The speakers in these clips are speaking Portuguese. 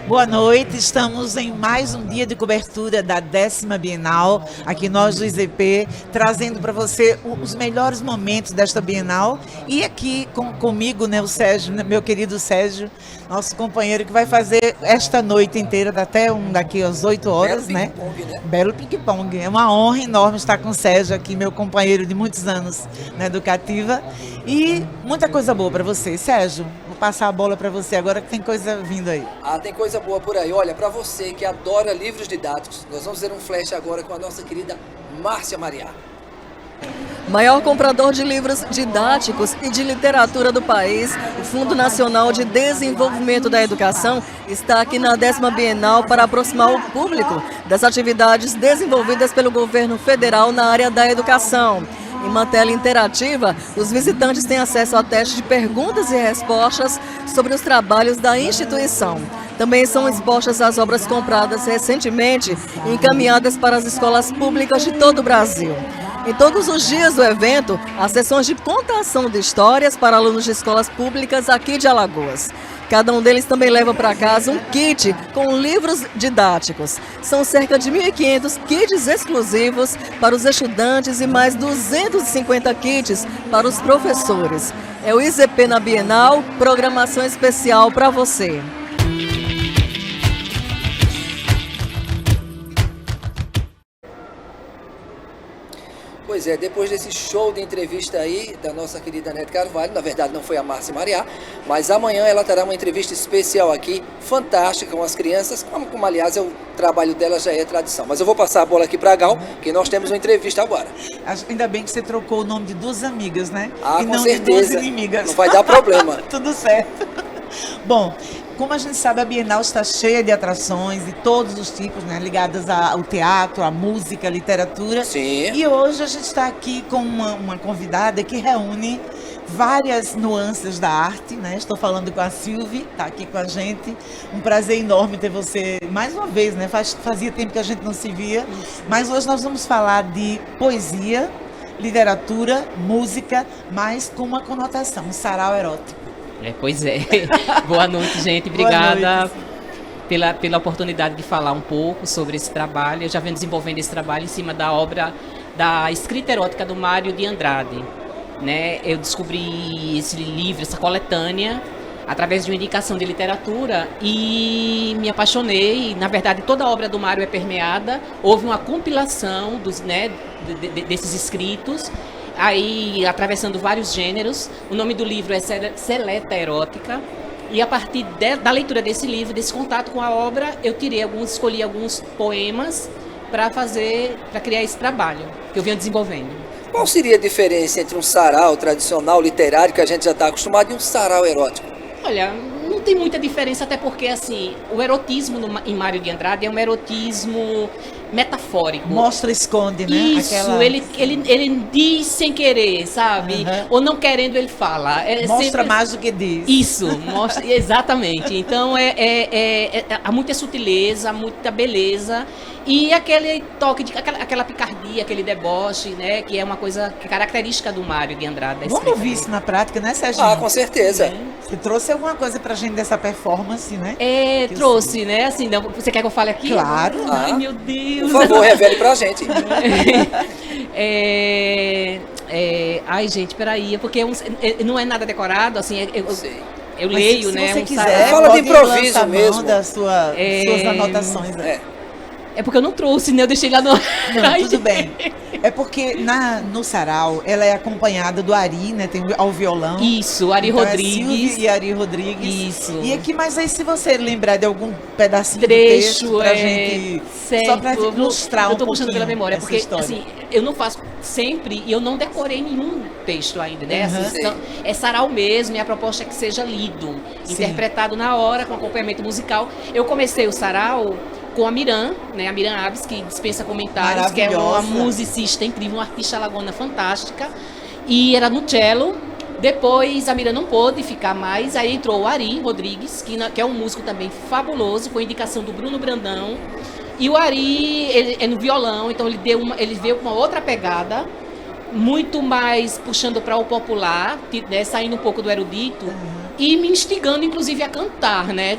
Boa noite, estamos em mais um dia de cobertura da 10ª Bienal, aqui nós do IZP, trazendo para você os melhores momentos desta Bienal e aqui comigo, né, o Sérgio, meu querido Sérgio, nosso companheiro que vai fazer esta noite inteira, até daqui às 8 horas, Belo né? ping-pong, né? Belo ping-pong, é uma honra enorme estar com o Sérgio aqui, meu companheiro de muitos anos na Educativa e muita coisa boa para você. Sérgio, vou passar a bola para você agora que tem coisa vindo aí. Tem coisa boa por aí. Olha, para você que adora livros didáticos, nós vamos fazer um flash agora com a nossa querida Márcia Mariá. Maior comprador de livros didáticos e de literatura do país, o Fundo Nacional de Desenvolvimento da Educação está aqui na 10ª Bienal para aproximar o público das atividades desenvolvidas pelo governo federal na área da educação. Em uma tela interativa, os visitantes têm acesso a testes de perguntas e respostas sobre os trabalhos da instituição. Também são expostas as obras compradas recentemente e encaminhadas para as escolas públicas de todo o Brasil. Em todos os dias do evento, há sessões de contação de histórias para alunos de escolas públicas aqui de Alagoas. Cada um deles também leva para casa um kit com livros didáticos. São cerca de 1.500 kits exclusivos para os estudantes e mais 250 kits para os professores. É o IZP na Bienal, programação especial para você. Pois é, depois desse show de entrevista aí da nossa querida Nete Carvalho, na verdade não foi a Márcia Mariá, mas amanhã ela terá uma entrevista especial aqui, fantástica, com as crianças, como aliás o trabalho dela já é tradição. Mas eu vou passar a bola aqui para a Gal, que nós temos uma entrevista agora. Ainda bem que você trocou o nome de duas amigas, né? Ah, e com não certeza. de duas inimigas. Não vai dar problema. Tudo certo. Bom, como a gente sabe, a Bienal está cheia de atrações de todos os tipos, né? Ligadas ao teatro, à música, à literatura. Sim. E hoje a gente está aqui com uma convidada que reúne várias nuances da arte, né? Estou falando com a Silvia, está aqui com a gente. Um prazer enorme ter você mais uma vez, né? Fazia tempo que a gente não se via, mas hoje nós vamos falar de poesia, literatura, música, mas com uma conotação, um sarau erótico. Pois é. Boa noite, gente. Obrigada Boa noite. pela oportunidade de falar um pouco sobre esse trabalho. Eu já venho desenvolvendo esse trabalho em cima da obra da escrita erótica do Mário de Andrade. Né? Eu descobri esse livro, essa coletânea, através de uma indicação de literatura e me apaixonei. Na verdade, toda a obra do Mário é permeada. Houve uma compilação desses escritos, aí atravessando vários gêneros. O nome do livro é Seleta Erótica. E a partir da leitura desse livro, desse contato com a obra, eu escolhi alguns poemas para criar esse trabalho que eu venho desenvolvendo. Qual seria a diferença entre um sarau tradicional literário, que a gente já está acostumado, e um sarau erótico? Olha, não tem muita diferença, até porque assim, o erotismo em Mário de Andrade é um erotismo metafórico. Mostra, esconde, né? Isso, ele diz sem querer, sabe? Uhum. Ou não querendo, ele fala. Mostra sempre mais do que diz. Isso, mostra, exatamente. Então, há muita sutileza, muita beleza e aquele toque, aquela picardia, aquele deboche, né? Que é uma coisa característica do Mário de Andrade. Vamos ouvir isso na prática, né, Sérgio? Com certeza. Você trouxe alguma coisa pra gente dessa performance, né? Trouxe, né? Assim, você quer que eu fale aqui? Claro. Ai, meu Deus. Por favor, revele pra gente. Ai, gente, peraí, porque não é nada decorado, assim, eu Mas leio, se né? você quiser, Fala de pode improviso lançar mão mesmo. das suas anotações. É porque eu não trouxe, né? Eu deixei lá no... Não, tudo bem. É porque no sarau, ela é acompanhada do Ari, né? Tem ao violão. Isso, Ari então Rodrigues. É Silvia e Ari Rodrigues. Isso. E aqui, mas aí se você lembrar de algum pedacinho trecho, do texto pra gente... certo, só pra ilustrar eu tô puxando pela memória, porque história. assim, eu não faço sempre e eu não decorei nenhum texto ainda, né? Uhum. Assim, então, é sarau mesmo e a proposta é que seja lido, interpretado na hora, com acompanhamento musical. Eu comecei o sarau com a Miran, né? A Miran Abes, que dispensa comentários, que é uma musicista incrível, uma artista alagoana fantástica. E era no cello. Depois a Miran não pôde ficar mais, aí entrou o Ari Rodrigues, que é um músico também fabuloso, com indicação do Bruno Brandão. E o Ari, ele é no violão, então ele veio com uma outra pegada, muito mais puxando para o popular, né, saindo um pouco do erudito. e me instigando, inclusive, a cantar, né?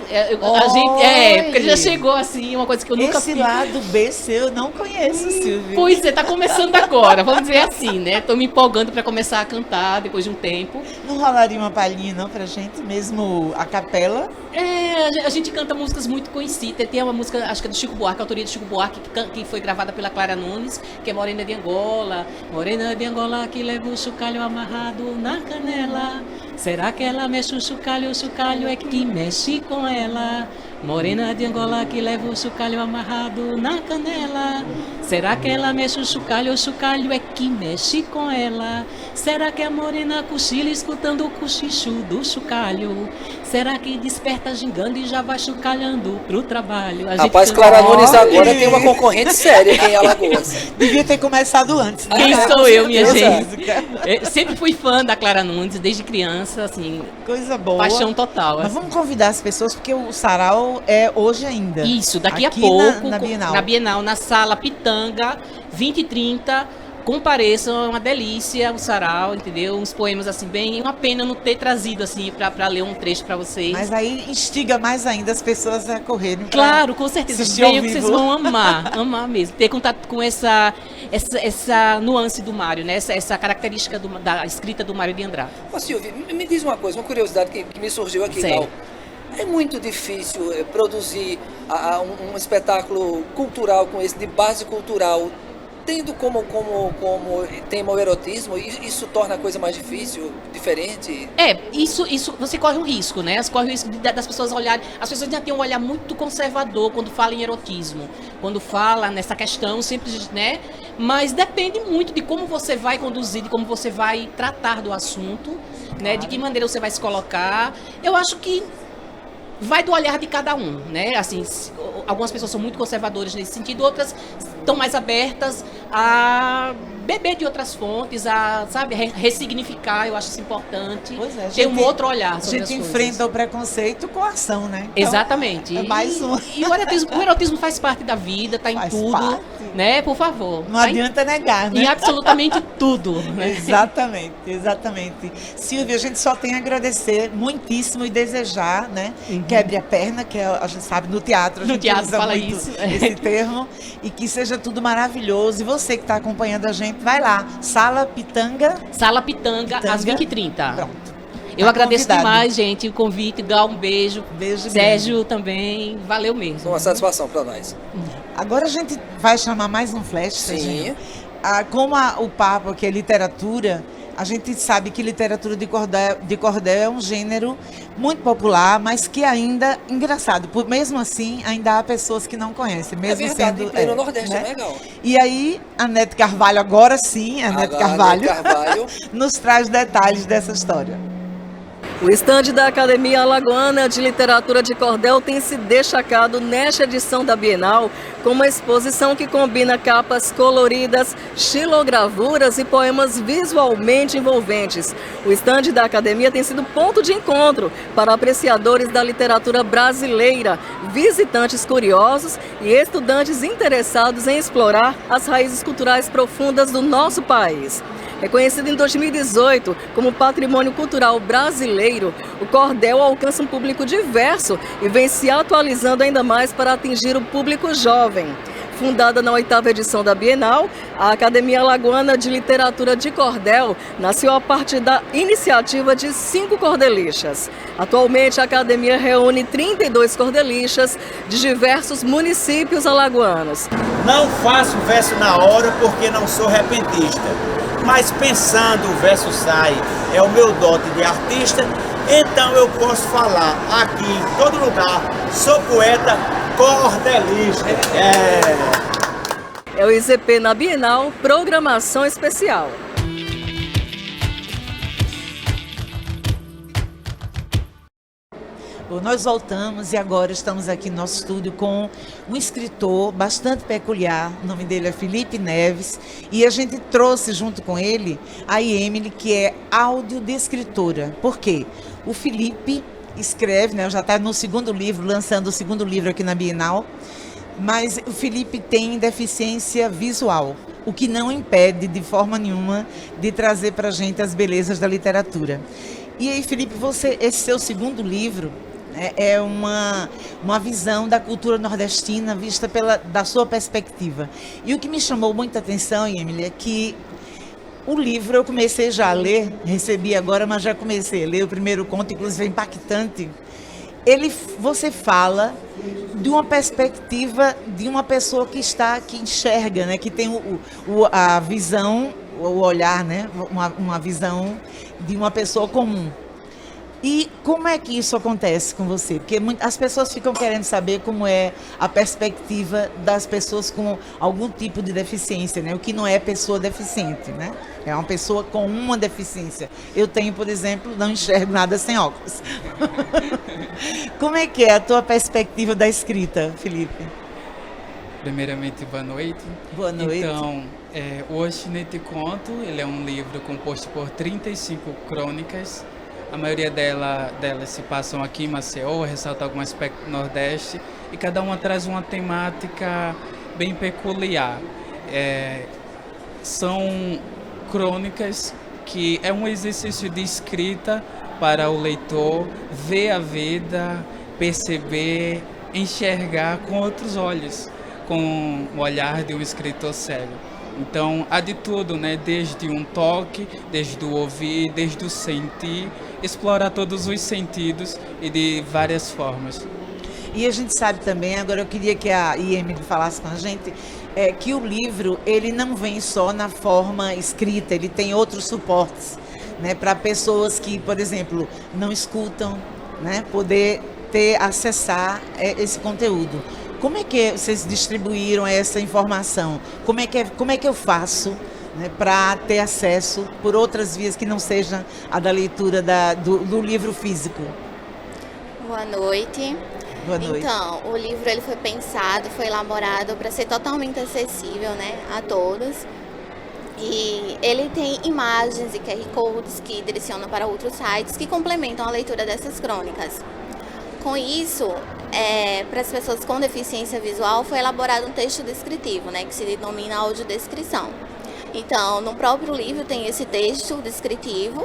Porque já chegou assim, uma coisa que eu nunca Esse fiz. lado B seu eu não conheço, Silvia. Pois é, tá começando agora, vamos dizer assim, né? Tô me empolgando para começar a cantar depois de um tempo. Não rolaria uma palhinha não pra gente, mesmo a capela? A gente canta músicas muito conhecidas. Tem uma música, acho que é do Chico Buarque, a autoria do Chico Buarque, que foi gravada pela Clara Nunes, que é Morena de Angola. Morena de Angola que leva o chocalho amarrado na canela. Será que ela mexe o chocalho é que mexe com ela? Morena de Angola que leva o chocalho amarrado na canela. Será que ela mexe o chocalho é que mexe com ela? Será que a morena cochila escutando o cochicho do chocalho? Será que desperta gingando e já vai chocalhando pro trabalho? Rapaz, Clara Nunes agora tem uma concorrente séria aqui em Alagoas. Devia ter começado antes. Quem sou eu, minha certeza. gente? Eu sempre fui fã da Clara Nunes, desde criança, assim, Coisa boa. paixão total. Mas assim. vamos convidar as pessoas, porque o sarau é hoje ainda. Isso, daqui a Aqui pouco, na Bienal. na Sala Pitanga, 20 e 30, compareçam, é uma delícia o sarau, entendeu? Uns poemas assim, bem, uma pena não ter trazido assim, pra ler um trecho pra vocês. Mas aí instiga mais ainda as pessoas a correrem. Claro, com certeza, assistir ao venham que vocês vivo. vão amar mesmo. Ter contato com essa nuance do Mário, né? Essa característica da escrita do Mário de Andrade. Ô Silvia, me diz uma coisa, uma curiosidade que me surgiu aqui. Certo. Gal. É muito difícil produzir um espetáculo cultural com esse, de base cultural, tendo como tema o erotismo, isso torna a coisa mais difícil, diferente? Isso você corre um risco, né? Você corre o risco das pessoas olharem. As pessoas já têm um olhar muito conservador quando falam em erotismo. Quando fala nessa questão, sempre, né? Mas depende muito de como você vai conduzir, de como você vai tratar do assunto, né? De que maneira você vai se colocar. Eu acho que vai do olhar de cada um, né? Assim, algumas pessoas são muito conservadoras nesse sentido, outras estão mais abertas a beber de outras fontes, a, sabe, ressignificar. Eu acho isso importante. Pois é, ter um outro olhar A sobre as gente coisas. enfrenta o preconceito com a ação, né? Então, Exatamente. é mais um. E o erotismo faz parte da vida, tá em Faz tudo, parte. né? Por favor. Não Tá adianta negar, né? em absolutamente tudo, né? Exatamente, exatamente. Silvia, a gente só tem a agradecer muitíssimo e desejar, né? Quebre a perna, que a gente sabe, no teatro a No gente teatro usa fala muito isso. esse termo, e que seja tudo maravilhoso. E você que está acompanhando a gente, vai lá, Sala Pitanga. Sala Pitanga, Pitanga. às 20h30. Pronto. Eu Tá agradeço convidado. demais, gente, o convite. Gal, um beijo. Beijo Sérgio também. Valeu Foi mesmo. uma satisfação para nós. Agora a gente vai chamar mais um flash, Sim. Serginho. Como o papo aqui é literatura, a gente sabe que literatura de cordel é um gênero muito popular, mas que ainda, engraçado, mesmo assim, ainda há pessoas que não conhecem, mesmo É verdade, sendo... em pleno Nordeste, né? é legal. E aí, a Nete Carvalho, agora sim, a Nete Carvalho, nos traz detalhes dessa história. O estande da Academia Alagoana de Literatura de Cordel tem se destacado nesta edição da Bienal com uma exposição que combina capas coloridas, xilogravuras e poemas visualmente envolventes. O estande da Academia tem sido ponto de encontro para apreciadores da literatura brasileira, visitantes curiosos e estudantes interessados em explorar as raízes culturais profundas do nosso país. Reconhecido em 2018 como Patrimônio Cultural Brasileiro, o cordel alcança um público diverso e vem se atualizando ainda mais para atingir o público jovem. Fundada na 8ª edição da Bienal, a Academia Alagoana de Literatura de Cordel nasceu a partir da iniciativa de 5 cordelistas. Atualmente, a Academia reúne 32 cordelistas de diversos municípios alagoanos. Não faço verso na hora porque não sou repentista, mas pensando o verso sai, é o meu dote de artista, então eu posso falar aqui em todo lugar, sou poeta cordelista. É o IZP na Bienal, programação especial. Bom, nós voltamos e agora estamos aqui no nosso estúdio com um escritor bastante peculiar, o nome dele é Felipe Neves, e a gente trouxe junto com ele a Emily, que é audiodescritora. Por quê? O Felipe escreve, né, já está no 2º livro, lançando o 2º livro aqui na Bienal, mas o Felipe tem deficiência visual, o que não impede de forma nenhuma de trazer para a gente as belezas da literatura. E aí, Felipe, esse seu segundo livro é uma visão da cultura nordestina vista da sua perspectiva. E o que me chamou muita atenção, Emily, é que o livro eu comecei já a ler, recebi agora, mas já comecei a ler o primeiro conto, inclusive é impactante. Você fala de uma perspectiva de uma pessoa que enxerga, né, que tem a visão, o olhar, né, uma visão de uma pessoa comum. E como é que isso acontece com você? Porque as pessoas ficam querendo saber como é a perspectiva das pessoas com algum tipo de deficiência, né? O que não é pessoa deficiente, né? É uma pessoa com uma deficiência. Eu tenho, por exemplo, não enxergo nada sem óculos. Como é que é a tua perspectiva da escrita, Felipe? Primeiramente, boa noite. Boa noite. Então, o Alfinete Conto, ele é um livro composto por 35 crônicas. A maioria delas se passam aqui em Maceió, ressalta algum aspecto do Nordeste, e cada uma traz uma temática bem peculiar. São crônicas que é um exercício de escrita para o leitor ver a vida, perceber, enxergar com outros olhos, com o olhar de um escritor cego. Então, há de tudo, né? Desde um toque, desde o ouvir, desde o sentir, explorar todos os sentidos e de várias formas. E a gente sabe também, agora eu queria que a Emily falasse com a gente, que o livro, ele não vem só na forma escrita, ele tem outros suportes, né? Para pessoas que, por exemplo, não escutam, né? Poder acessar esse conteúdo. Como é que vocês distribuíram essa informação? Como é que eu faço, né, para ter acesso por outras vias que não sejam a da leitura do livro físico? Boa noite. Boa noite. Então, o livro ele foi pensado, foi elaborado para ser totalmente acessível, né, a todos. E ele tem imagens e QR Codes que direcionam para outros sites que complementam a leitura dessas crônicas. Com isso, para as pessoas com deficiência visual, foi elaborado um texto descritivo, né, que se denomina audiodescrição. Então, no próprio livro tem esse texto descritivo,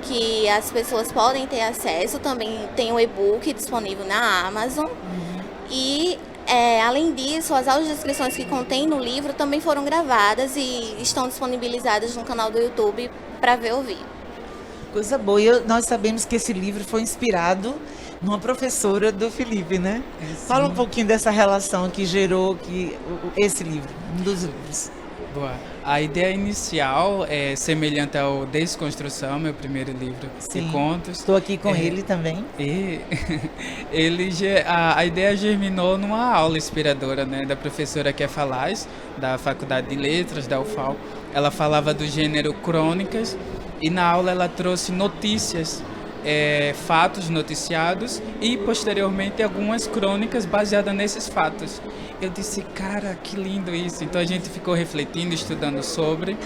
que as pessoas podem ter acesso. Também tem o e-book disponível na Amazon. E, além disso, as audiodescrições que contém no livro também foram gravadas e estão disponibilizadas no canal do YouTube para ver e ouvir. Coisa boa. E nós sabemos que esse livro foi inspirado numa professora do Felipe, né? Fala um pouquinho dessa relação que gerou esse livro, um dos livros. Boa. A ideia inicial é semelhante ao Desconstrução, meu primeiro livro de contos. Estou aqui com ele também. E a ideia germinou numa aula inspiradora, né, da professora Kéfia Falaz, da Faculdade de Letras, da UFAL. Ela falava do gênero crônicas e na aula ela trouxe notícias, fatos noticiados e posteriormente algumas crônicas baseadas nesses fatos. Eu disse, cara, que lindo isso. Então a gente ficou refletindo, estudando sobre,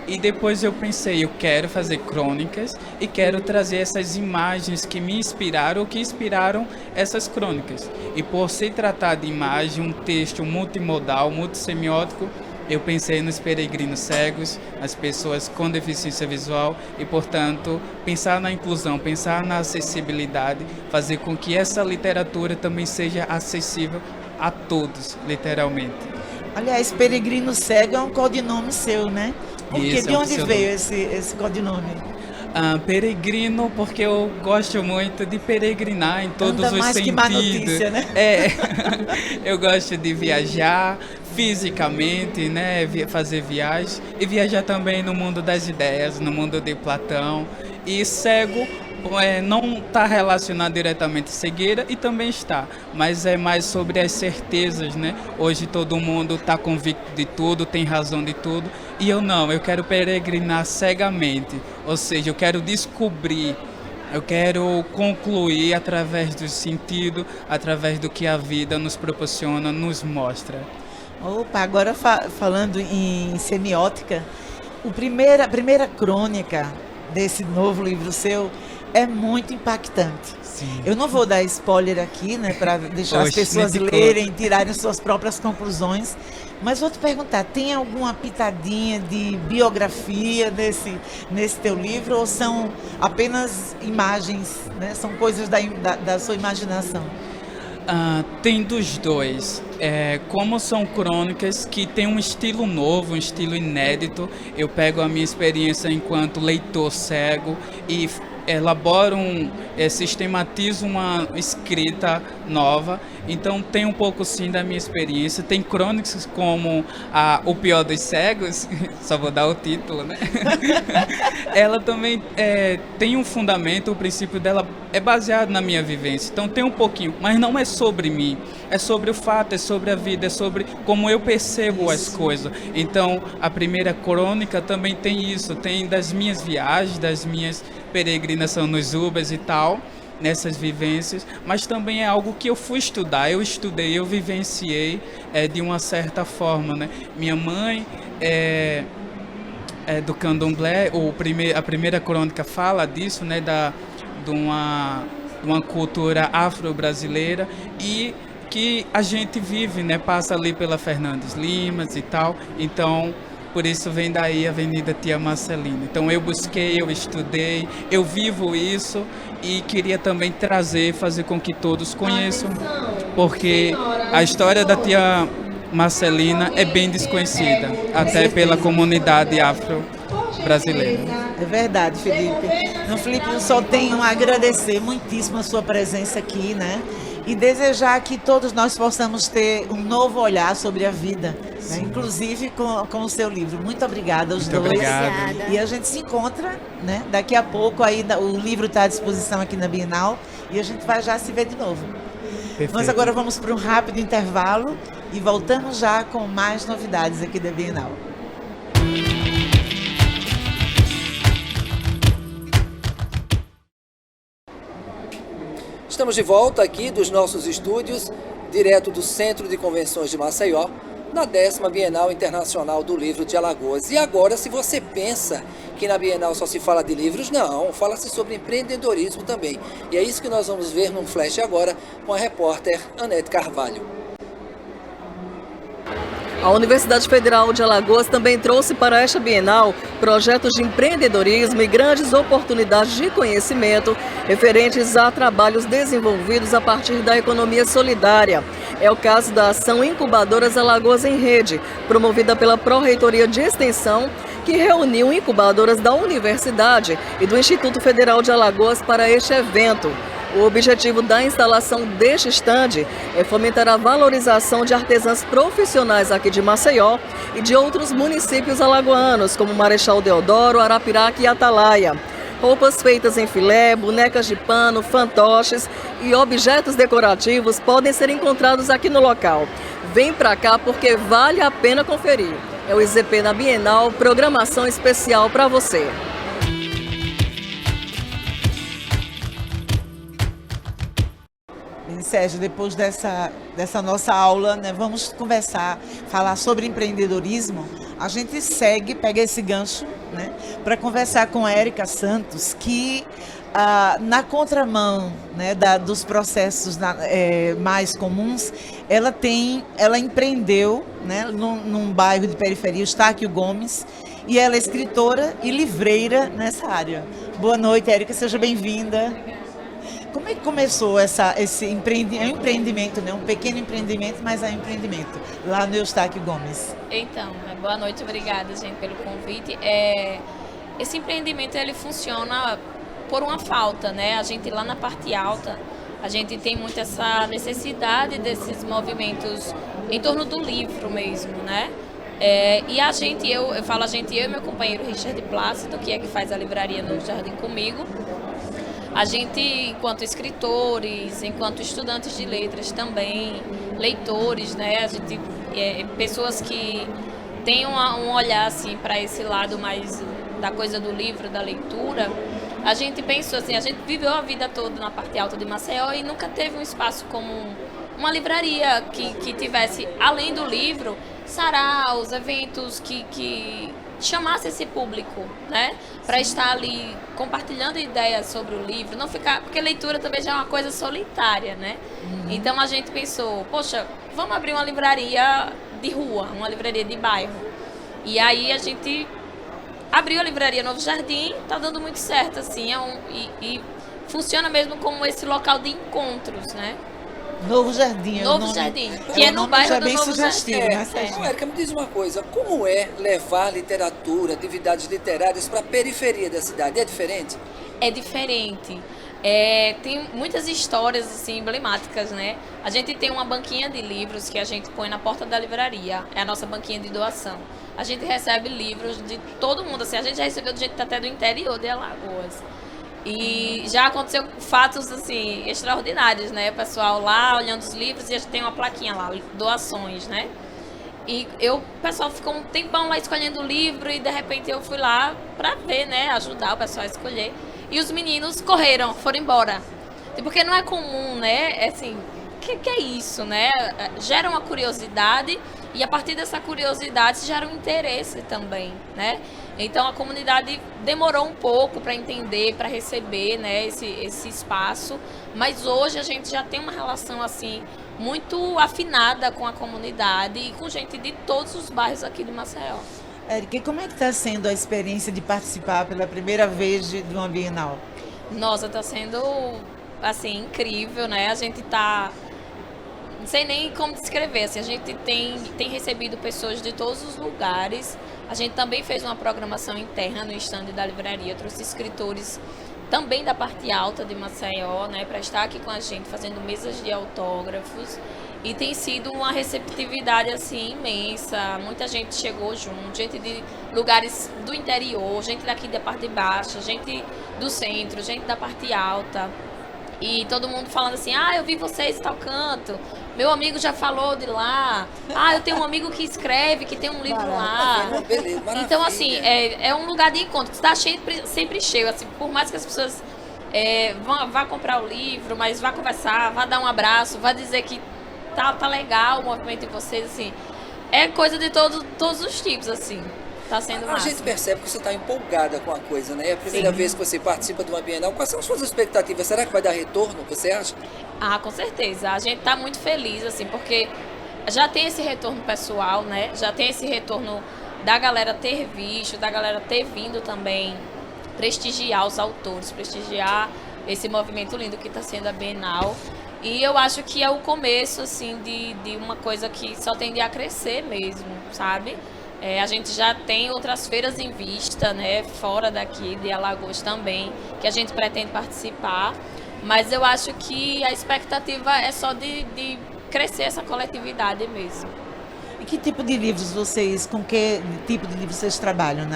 e depois eu pensei, eu quero fazer crônicas e quero trazer essas imagens que me inspiraram, ou que inspiraram essas crônicas. E por se tratar de imagem, um texto multimodal, multissemiótico, eu pensei nos peregrinos cegos, nas pessoas com deficiência visual e, portanto, pensar na inclusão, pensar na acessibilidade, fazer com que essa literatura também seja acessível a todos, literalmente. Aliás, peregrino cego é um codinome seu, né? Porque de onde veio esse codinome? Peregrino, porque eu gosto muito de peregrinar em todos os mais sentidos. Que má notícia, né? Eu gosto de viajar fisicamente, né? Fazer viagens e viajar também no mundo das ideias, no mundo de Platão. E cego não está relacionado diretamente à cegueira, e também está, mas é mais sobre as certezas, né? Hoje todo mundo está convicto de tudo, tem razão de tudo, e eu não, eu quero peregrinar cegamente, ou seja, eu quero descobrir, eu quero concluir através do sentido, através do que a vida nos proporciona, nos mostra. Opa, agora falando em semiótica, a primeira crônica desse novo livro seu é muito impactante. Sim. Eu não vou dar spoiler aqui, né, para deixar as Oxe, pessoas nem te lerem, tirarem suas próprias conclusões. Mas vou te perguntar, tem alguma pitadinha de biografia nesse teu livro ou são apenas imagens, né? São coisas da sua imaginação? Tem dos dois. Como são crônicas que tem um estilo novo, um estilo inédito, eu pego a minha experiência enquanto leitor cego e elaboro, sistematizo uma escrita nova. Então tem um pouco sim da minha experiência. Tem crônicas como O Pior dos Cegos, só vou dar o título, né? Ela também tem um fundamento, o princípio dela é baseado na minha vivência. Então tem um pouquinho, mas não é sobre mim, é sobre o fato, é sobre a vida, é sobre como eu percebo as coisas. Então a primeira crônica também tem isso, tem das minhas viagens, das minhas peregrinações nos Ubers e tal, nessas vivências, mas também é algo que eu fui estudar, eu estudei, eu vivenciei de uma certa forma, né? Minha mãe é do candomblé, a primeira crônica fala disso, né? De uma cultura afro-brasileira e que a gente vive, né? Passa ali pela Fernandes Limas e tal, então por isso vem daí a Avenida Tia Marcelina. Então eu busquei, eu estudei, eu vivo isso e queria também fazer com que todos conheçam, porque a história da Tia Marcelina é bem desconhecida, até pela comunidade afro-brasileira. É verdade, Felipe. Então, Felipe, eu só tenho a agradecer muitíssimo a sua presença aqui, né? E desejar que todos nós possamos ter um novo olhar sobre a vida, né? Inclusive com o seu livro. Muito obrigada aos dois. Obrigada. E a gente se encontra, né? Daqui a pouco, aí o livro está à disposição aqui na Bienal e a gente vai já se ver de novo. Perfeito. Nós agora vamos para um rápido intervalo e voltamos já com mais novidades aqui da Bienal. Estamos de volta aqui dos nossos estúdios, direto do Centro de Convenções de Maceió, na 10ª Bienal Internacional do Livro de Alagoas. E agora, se você pensa que na Bienal só se fala de livros, não, fala-se sobre empreendedorismo também. E é isso que nós vamos ver num flash agora com a repórter Anete Carvalho. A Universidade Federal de Alagoas também trouxe para esta Bienal projetos de empreendedorismo e grandes oportunidades de conhecimento referentes a trabalhos desenvolvidos a partir da economia solidária. É o caso da ação Incubadoras Alagoas em Rede, promovida pela Pró-Reitoria de Extensão, que reuniu incubadoras da Universidade e do Instituto Federal de Alagoas para este evento. O objetivo da instalação deste estande é fomentar a valorização de artesãs profissionais aqui de Maceió e de outros municípios alagoanos, como Marechal Deodoro, Arapiraca e Atalaia. Roupas feitas em filé, bonecas de pano, fantoches e objetos decorativos podem ser encontrados aqui no local. Vem pra cá porque vale a pena conferir. É o IZP na Bienal, programação especial para você. Sérgio, depois dessa nossa aula, né, vamos falar sobre empreendedorismo. A gente pega esse gancho, né, para conversar com a Érica Santos, que na contramão, né, dos processos mais comuns, ela empreendeu, né, num bairro de periferia, o Estáquio Gomes, e ela é escritora e livreira nessa área. Boa noite, Érica, seja bem-vinda. Como é que começou esse empreendimento, né? Um pequeno empreendimento, mas é um empreendimento, lá no Eustáquio Gomes? Então, boa noite, obrigada, gente, pelo convite. Esse empreendimento, ele funciona por uma falta, né? A gente lá na parte alta, a gente tem muito essa necessidade desses movimentos em torno do livro mesmo, né? E a gente, eu e meu companheiro Richard Plácido, que faz a livraria no Jardim comigo, a gente, enquanto escritores, enquanto estudantes de letras também, leitores, né? A gente, pessoas que têm um olhar assim, para esse lado mais da coisa do livro, da leitura, a gente pensou assim, a gente viveu a vida toda na parte alta de Maceió e nunca teve um espaço como uma livraria que tivesse, além do livro, saraus, eventos que chamasse esse público, né? Para estar ali compartilhando ideias sobre o livro, não ficar, porque leitura também já é uma coisa solitária, né? Então a gente pensou, poxa, vamos abrir uma livraria de rua, uma livraria de bairro. E aí a gente abriu a livraria Novo Jardim, tá dando muito certo, assim, e funciona mesmo como esse local de encontros, né? Novo Jardim. Novo Jardim, que é no bairro do Novo Jardim. Né, Érica, me diz uma coisa, como é levar literatura, atividades literárias para a periferia da cidade? É diferente? É diferente. Tem muitas histórias assim emblemáticas, né? A gente tem uma banquinha de livros que a gente põe na porta da livraria. É a nossa banquinha de doação. A gente recebe livros de todo mundo, assim. A gente já recebeu de gente até do interior de Alagoas. E já aconteceu fatos assim extraordinários, né? O pessoal lá olhando os livros e a gente tem uma plaquinha lá, doações, né? E o pessoal ficou um tempão lá escolhendo o livro e de repente eu fui lá pra ver, né? Ajudar o pessoal a escolher. E os meninos correram, foram embora. Porque não é comum, né? É assim, que é isso, né? Gera uma curiosidade e a partir dessa curiosidade gera um interesse também, né? Então a comunidade demorou um pouco para entender, para receber, né, esse espaço, mas hoje a gente já tem uma relação assim muito afinada com a comunidade e com gente de todos os bairros aqui de Maceió. Érica, e como é que está sendo a experiência de participar pela primeira vez de uma Bienal? Nossa, está sendo assim incrível, né? A gente está, não sei nem como descrever, assim, a gente tem recebido pessoas de todos os lugares. A gente também fez uma programação interna no estande da livraria, trouxe escritores também da parte alta de Maceió, né, para estar aqui com a gente, fazendo mesas de autógrafos. E tem sido uma receptividade assim imensa. Muita gente chegou junto, gente de lugares do interior, gente daqui da parte baixa, gente do centro, gente da parte alta. E todo mundo falando assim, eu vi vocês em tal canto, meu amigo já falou de lá, eu tenho um amigo que escreve, que tem um livro lá. Beleza, maravilha. Então, assim, é um lugar de encontro, que está sempre cheio, assim, por mais que as pessoas vá comprar o livro, mas vá conversar, vá dar um abraço, vá dizer que tá legal o movimento de vocês, assim, é coisa de todos os tipos, assim. Tá sendo massa. A gente percebe que você está empolgada com a coisa, né? É a primeira vez que você participa de uma Bienal. Quais são as suas expectativas? Será que vai dar retorno, você acha? Com certeza. A gente está muito feliz, assim, porque já tem esse retorno pessoal, né? Já tem esse retorno da galera ter visto, da galera ter vindo também prestigiar os autores, prestigiar esse movimento lindo que está sendo a Bienal. E eu acho que é o começo, assim, de uma coisa que só tende a crescer mesmo, sabe? A gente já tem outras feiras em vista, né, fora daqui de Alagoas também, que a gente pretende participar, mas eu acho que a expectativa é só de crescer essa coletividade mesmo. E que tipo de livros com que tipo de livros vocês trabalham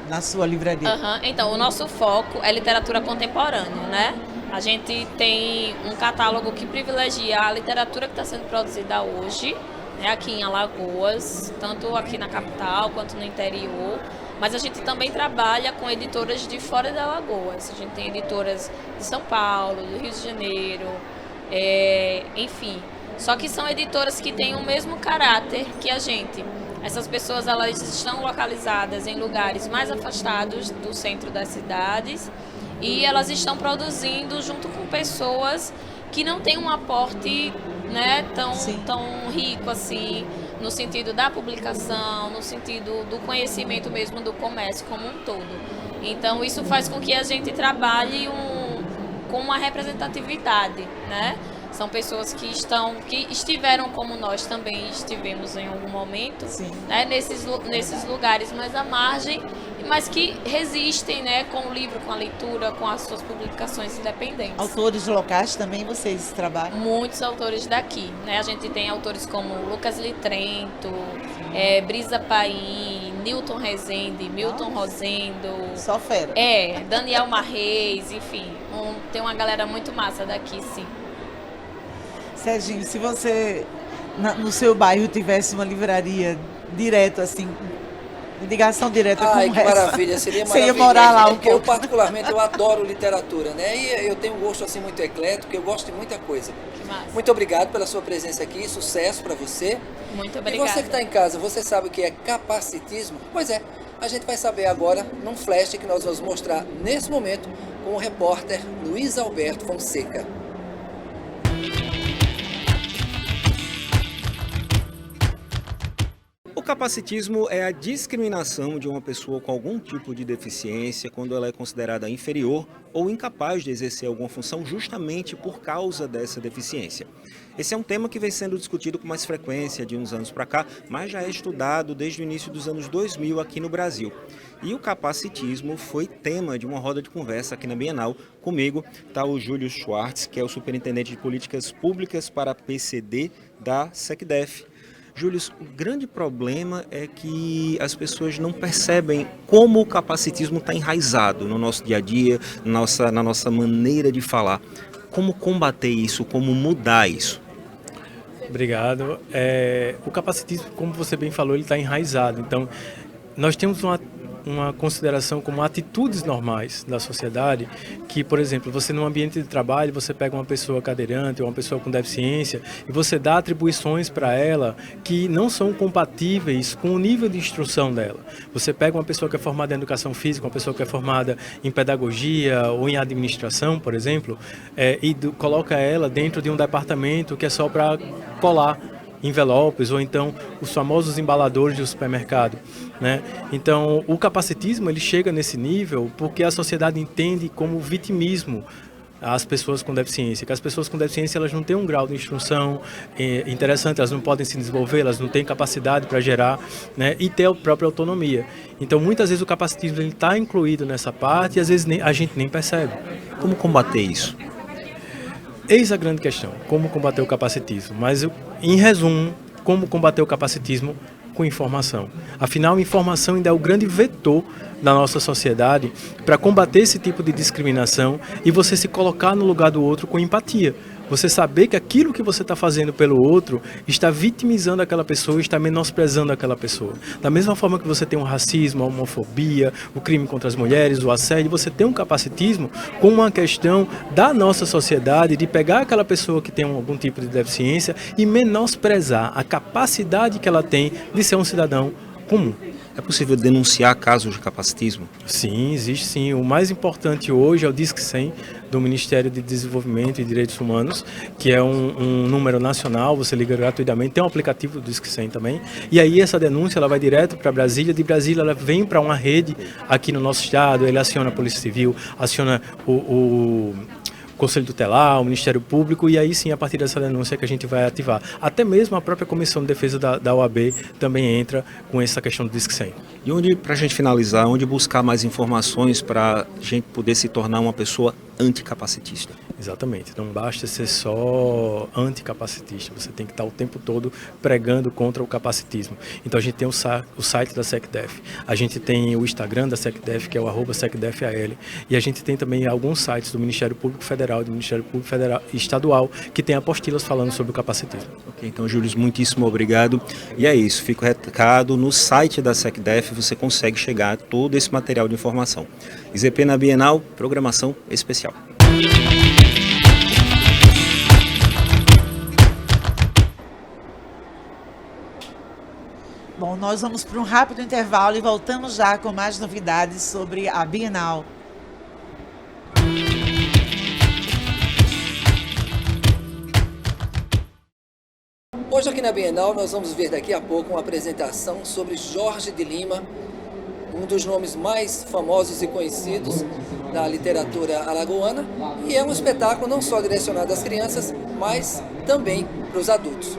na sua livraria? Então, o nosso foco é literatura contemporânea, né? A gente tem um catálogo que privilegia a literatura que está sendo produzida hoje, aqui em Alagoas, tanto aqui na capital quanto no interior, mas a gente também trabalha com editoras de fora de Alagoas. A gente tem editoras de São Paulo, do Rio de Janeiro, enfim. Só que são editoras que têm o mesmo caráter que a gente. Essas pessoas, elas estão localizadas em lugares mais afastados do centro das cidades e elas estão produzindo junto com pessoas que não têm um aporte, né, tão rico assim, no sentido da publicação, no sentido do conhecimento mesmo do comércio como um todo. Então isso faz com que a gente trabalhe com uma representatividade, né? São pessoas que estiveram como nós também estivemos em algum momento, né, nesses lugares mais à margem, mas que resistem, né, com o livro, com a leitura, com as suas publicações independentes. Autores locais também vocês trabalham? Muitos autores daqui, né? A gente tem autores como Lucas Litrento, Brisa Paim, Newton Rezende, Milton Rosendo. Só fera. Daniel Marreis, enfim, tem uma galera muito massa daqui, sim. Serginho, se você no seu bairro tivesse uma livraria direto, assim, ligação direta com o resto. Que maravilha, seria maravilha. Você ia morar lá um pouco. Eu particularmente, eu adoro literatura, né? E eu tenho um gosto assim muito eclético, eu gosto de muita coisa. Que massa. Muito obrigado pela sua presença aqui, sucesso para você. Muito obrigada. E você que está em casa, você sabe o que é capacitismo? Pois é, A gente vai saber agora num flash que nós vamos mostrar nesse momento com o repórter Luiz Alberto Fonseca. O capacitismo é a discriminação de uma pessoa com algum tipo de deficiência quando ela é considerada inferior ou incapaz de exercer alguma função justamente por causa dessa deficiência. Esse é um tema que vem sendo discutido com mais frequência de uns anos para cá, mas já é estudado desde o início dos anos 2000 aqui no Brasil. E o capacitismo foi tema de uma roda de conversa aqui na Bienal. Comigo está o Júlio Schwartz, que é o superintendente de políticas públicas para a PCD da SecDef. Júlio, o grande problema é que as pessoas não percebem como o capacitismo está enraizado no nosso dia a dia, na nossa maneira de falar. Como combater isso, como mudar isso? Obrigado. O capacitismo, como você bem falou, ele está enraizado. Então, nós temos uma consideração como atitudes normais da sociedade, que, por exemplo, você num ambiente de trabalho, você pega uma pessoa cadeirante ou uma pessoa com deficiência e você dá atribuições para ela que não são compatíveis com o nível de instrução dela. Você pega uma pessoa que é formada em educação física, uma pessoa que é formada em pedagogia ou em administração, por exemplo, e coloca ela dentro de um departamento que é só para colar envelopes, ou então os famosos embaladores do supermercado, né? Então, o capacitismo ele chega nesse nível porque a sociedade entende como vitimismo as pessoas com deficiência, que as pessoas com deficiência elas não têm um grau de instrução interessante, elas não podem se desenvolver, elas não têm capacidade para gerar, né, e ter a própria autonomia. Então, muitas vezes o capacitismo está incluído nessa parte e às vezes a gente nem percebe. Como combater isso? Eis a grande questão, como combater o capacitismo. Mas, em resumo, como combater o capacitismo? Com informação. Afinal, a informação ainda é o grande vetor da nossa sociedade para combater esse tipo de discriminação e você se colocar no lugar do outro com empatia. Você saber que aquilo que você está fazendo pelo outro está vitimizando aquela pessoa, está menosprezando aquela pessoa. Da mesma forma que você tem o racismo, a homofobia, o crime contra as mulheres, o assédio, você tem um capacitismo com uma questão da nossa sociedade de pegar aquela pessoa que tem algum tipo de deficiência e menosprezar a capacidade que ela tem de ser um cidadão comum. É possível denunciar casos de capacitismo? Sim, existe sim. O mais importante hoje é o Disque 100 do Ministério de Desenvolvimento e Direitos Humanos, que é um número nacional, você liga gratuitamente, tem um aplicativo do Disque 100 também, e aí essa denúncia ela vai direto para Brasília, de Brasília ela vem para uma rede aqui no nosso estado, ele aciona a Polícia Civil, aciona o Conselho Tutelar, o Ministério Público, e aí sim, a partir dessa denúncia que a gente vai ativar. Até mesmo a própria Comissão de Defesa da OAB também entra com essa questão do Disque 100. E onde, para a gente finalizar, onde buscar mais informações para a gente poder se tornar uma pessoa anticapacitista? Exatamente, não basta ser só anticapacitista, você tem que estar o tempo todo pregando contra o capacitismo. Então a gente tem o site da SecDef, a gente tem o Instagram da SecDef, que é o @SecDefAL, e a gente tem também alguns sites do Ministério Público Federal e do Ministério Público Federal Estadual que tem apostilas falando sobre o capacitismo. Ok, então Júlio, muitíssimo obrigado. E é isso, fica o recado, no site da SecDef você consegue chegar a todo esse material de informação. IZP na Bienal, programação especial. Bom, nós vamos para um rápido intervalo e voltamos já com mais novidades sobre a Bienal. Hoje aqui na Bienal nós vamos ver daqui a pouco uma apresentação sobre Jorge de Lima, um dos nomes mais famosos e conhecidos da literatura alagoana, e é um espetáculo não só direcionado às crianças, mas também para os adultos.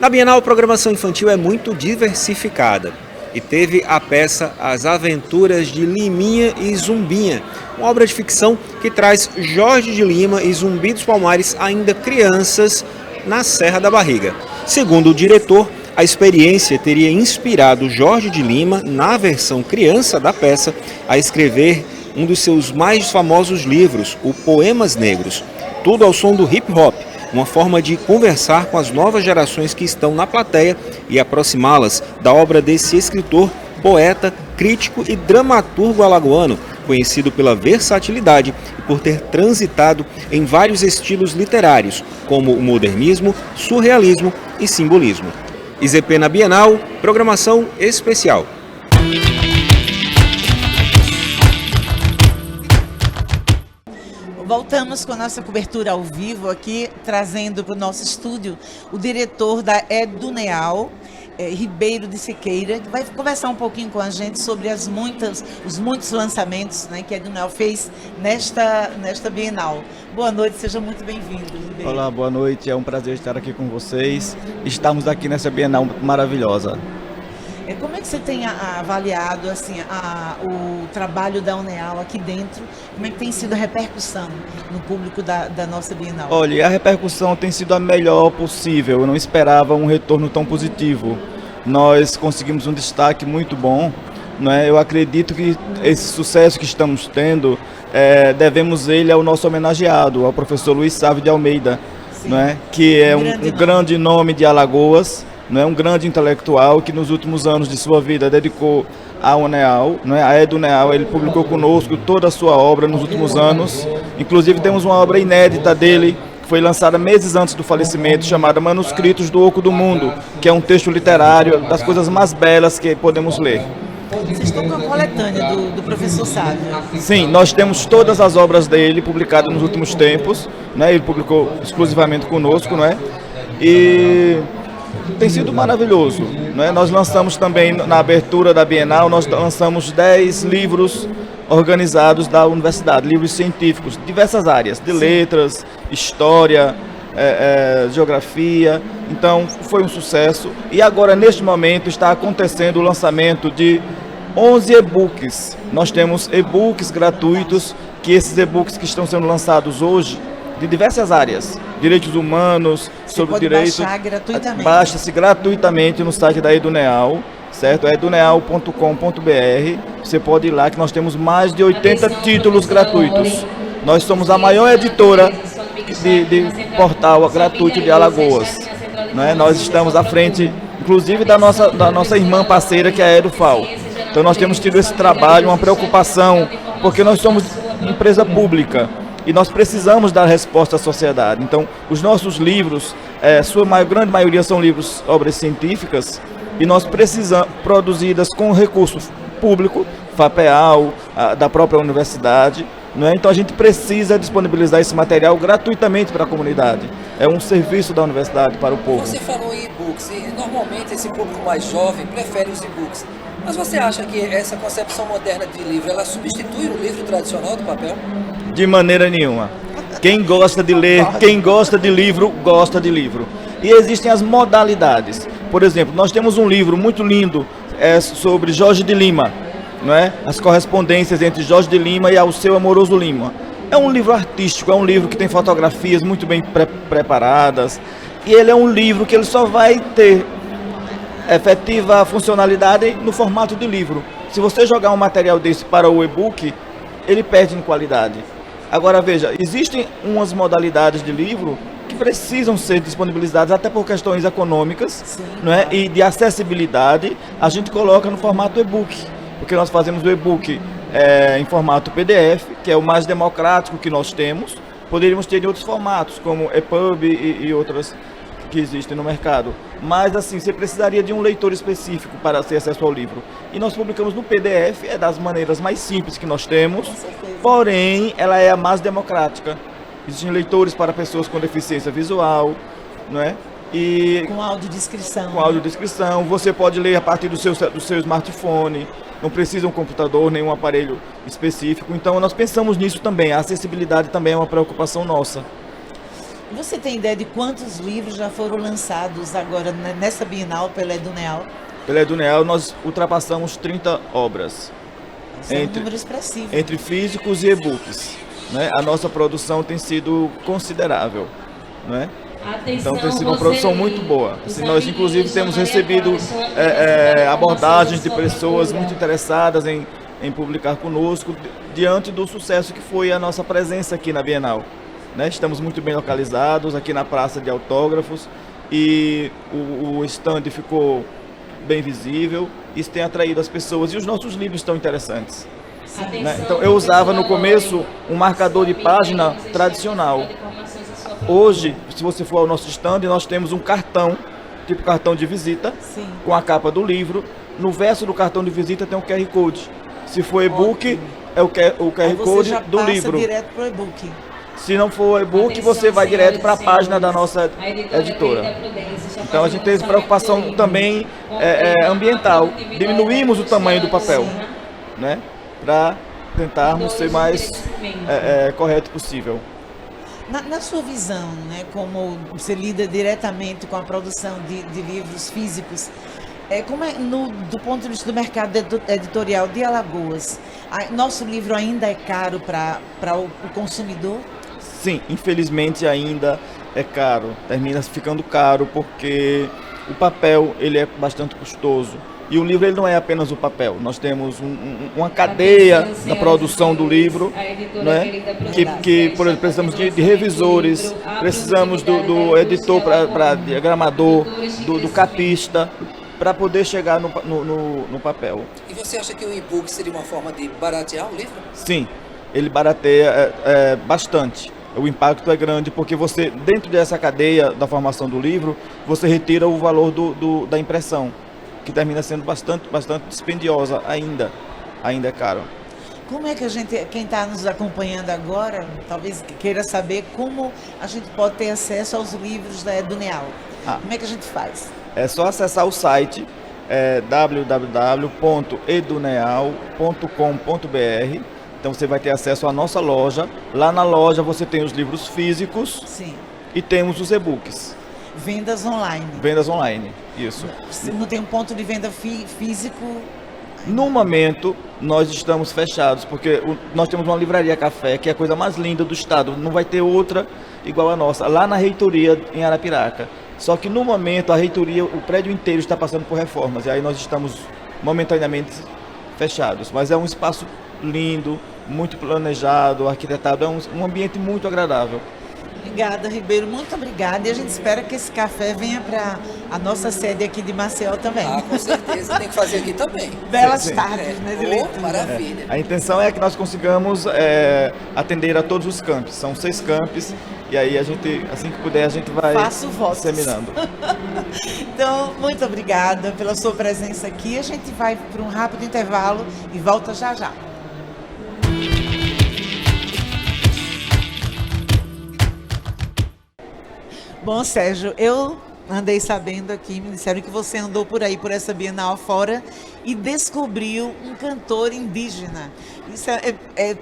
Na Bienal, a programação infantil é muito diversificada e teve a peça As Aventuras de Liminha e Zumbinha, uma obra de ficção que traz Jorge de Lima e Zumbi dos Palmares ainda crianças na Serra da Barriga. Segundo o diretor, a experiência teria inspirado Jorge de Lima, na versão criança da peça, a escrever um dos seus mais famosos livros, o Poemas Negros, tudo ao som do hip hop, uma forma de conversar com as novas gerações que estão na plateia e aproximá-las da obra desse escritor, poeta, crítico e dramaturgo alagoano, conhecido pela versatilidade e por ter transitado em vários estilos literários, como o modernismo, surrealismo e simbolismo. IZP na Bienal, programação especial. Voltamos com a nossa cobertura ao vivo aqui, trazendo para o nosso estúdio o diretor da Eduneal, Ribeiro de Siqueira, que vai conversar um pouquinho com a gente sobre os muitos lançamentos, né, que a Eduneal fez nesta Bienal. Boa noite, seja muito bem-vindo, Ribeiro. Olá, boa noite, é um prazer estar aqui com vocês. Estamos aqui nessa Bienal maravilhosa. Como é que você tem avaliado assim, o trabalho da Uneal aqui dentro? Como é que tem sido a repercussão no público da nossa Bienal? Olha, a repercussão tem sido a melhor possível. Eu não esperava um retorno tão positivo. Nós conseguimos um destaque muito bom, não é? Eu acredito que esse sucesso que estamos tendo, devemos ele ao nosso homenageado, ao professor Luiz Sávio de Almeida, não é? Que é um grande nome de Alagoas. Não é um grande intelectual que nos últimos anos de sua vida dedicou à Uneal, não é? A Eduneal, ele publicou conosco toda a sua obra nos últimos anos. Inclusive temos uma obra inédita dele, que foi lançada meses antes do falecimento, chamada Manuscritos do Oco do Mundo, que é um texto literário das coisas mais belas que podemos ler. Vocês estão com a coletânea do professor Sávio? Sim, nós temos todas as obras dele publicadas nos últimos tempos, né? Ele publicou exclusivamente conosco, não é? E tem sido maravilhoso, não é? Nós lançamos também, na abertura da Bienal, nós lançamos 10 livros organizados da universidade, livros científicos, de diversas áreas, de letras, história, geografia. Então, foi um sucesso. E agora, neste momento, está acontecendo o lançamento de 11 e-books. Nós temos e-books gratuitos, que esses e-books que estão sendo lançados hoje, de diversas áreas, direitos humanos, sobre direito. Baixar gratuitamente. Baixa-se gratuitamente no site da Eduneal, certo? É eduneal.com.br. Você pode ir lá, que nós temos mais de 80 títulos gratuitos. Nós somos a maior editora de portal gratuito de Alagoas, né? Nós estamos à frente, inclusive, da nossa irmã parceira, que é a EduFal. Então nós temos tido esse trabalho, uma preocupação, porque nós somos empresa pública. E nós precisamos dar resposta à sociedade. Então, os nossos livros, grande maioria são livros, obras científicas, e nós precisamos, produzidas com recurso público, FAPEAL, da própria universidade, não é? Então a gente precisa disponibilizar esse material gratuitamente para a comunidade. É um serviço da universidade para o povo. Você falou em e-books, e normalmente esse público mais jovem prefere os e-books. Mas você acha que essa concepção moderna de livro, ela substitui o livro tradicional do papel? De maneira nenhuma. Quem gosta de ler, quem gosta de livro, gosta de livro. E existem as modalidades. Por exemplo, nós temos um livro muito lindo sobre Jorge de Lima, não é? As correspondências entre Jorge de Lima e Alceu Amoroso Lima. É um livro artístico, é um livro que tem fotografias muito bem preparadas. E ele é um livro que ele só vai ter efetiva funcionalidade no formato de livro. Se você jogar um material desse para o e-book, ele perde em qualidade. Agora veja, existem umas modalidades de livro que precisam ser disponibilizadas até por questões econômicas, não é? E de acessibilidade, a gente coloca no formato e-book, porque nós fazemos o e-book em formato PDF, que é o mais democrático que nós temos. Poderíamos ter em outros formatos, como EPUB e outras que existem no mercado, mas assim, você precisaria de um leitor específico para ter acesso ao livro. E nós publicamos no PDF, é das maneiras mais simples que nós temos, porém, ela é a mais democrática. Existem leitores para pessoas com deficiência visual, não é? E com audiodescrição. Com audiodescrição, você pode ler a partir do seu smartphone, não precisa um computador, nenhum aparelho específico. Então, nós pensamos nisso também, a acessibilidade também é uma preocupação nossa. Você tem ideia de quantos livros já foram lançados agora nessa Bienal pela Eduneal? Pela Eduneal nós ultrapassamos 30 obras. Isso é um número expressivo. Entre físicos e e-books, né? A nossa produção tem sido considerável, né? Então tem sido uma produção muito boa. Assim, nós inclusive temos recebido abordagens de pessoas muito interessadas em publicar conosco, diante do sucesso que foi a nossa presença aqui na Bienal. Né? Estamos muito bem localizados aqui na Praça de Autógrafos e o stand ficou bem visível. Isso tem atraído as pessoas e os nossos livros estão interessantes. Né? Então eu usava no começo um marcador de página tradicional. Hoje, se você for ao nosso stand, nós temos um cartão, tipo cartão de visita, Sim. com a capa do livro. No verso do cartão de visita tem um QR Code. Se for e-book, é o QR Code do livro. Direto pro e-book. Se não for e-book, você vai direto para a página da nossa editora. Então a gente tem essa preocupação também ambiental. Diminuímos o tamanho do papel, né? Para tentarmos ser mais correto possível. Na sua visão, né, como você lida diretamente com a produção de livros físicos, como do ponto de vista do mercado editorial de Alagoas, nosso livro ainda é caro para o consumidor? Sim, infelizmente ainda é caro. Termina ficando caro porque o papel ele é bastante custoso. E o livro ele não é apenas o papel. Nós temos uma cadeia na produção do livro, né? que por exemplo, precisamos de revisores, precisamos do editor, para diagramador, do capista, para poder chegar no papel. E você acha que o e-book seria uma forma de baratear o livro? Sim, ele barateia bastante. O impacto é grande porque você, dentro dessa cadeia da formação do livro, você retira o valor da impressão, que termina sendo bastante dispendiosa ainda é caro. Como é que quem está nos acompanhando agora, talvez queira saber como a gente pode ter acesso aos livros da Eduneal? Como é que a gente faz? É só acessar o site www.eduneal.com.br. Então você vai ter acesso à nossa loja. Lá na loja você tem os livros físicos. Sim. E temos os e-books. Vendas online. Vendas online, isso. Não tem um ponto de venda físico? No momento, nós estamos fechados, porque nós temos uma livraria café, que é a coisa mais linda do estado. Não vai ter outra igual a nossa, lá na reitoria, em Arapiraca. Só que no momento, a reitoria, o prédio inteiro está passando por reformas. E aí nós estamos momentaneamente fechados. Mas é um espaço lindo, muito planejado, arquitetado. É um ambiente muito agradável. Obrigada, Ribeiro, muito obrigada. E a gente espera que esse café venha para a nossa sede aqui de Maceió também. Com certeza, tem que fazer aqui também. Belas tardes, né, Dileito? Maravilha. A intenção é que nós consigamos atender a todos os campos. São 6 campos e aí a gente, assim que puder, a gente vai disseminando. Então, muito obrigada pela sua presença aqui. A gente vai para um rápido intervalo e volta já já. Bom, Sérgio, eu andei sabendo aqui, me disseram que você andou por aí, por essa Bienal fora e descobriu um cantor indígena. Isso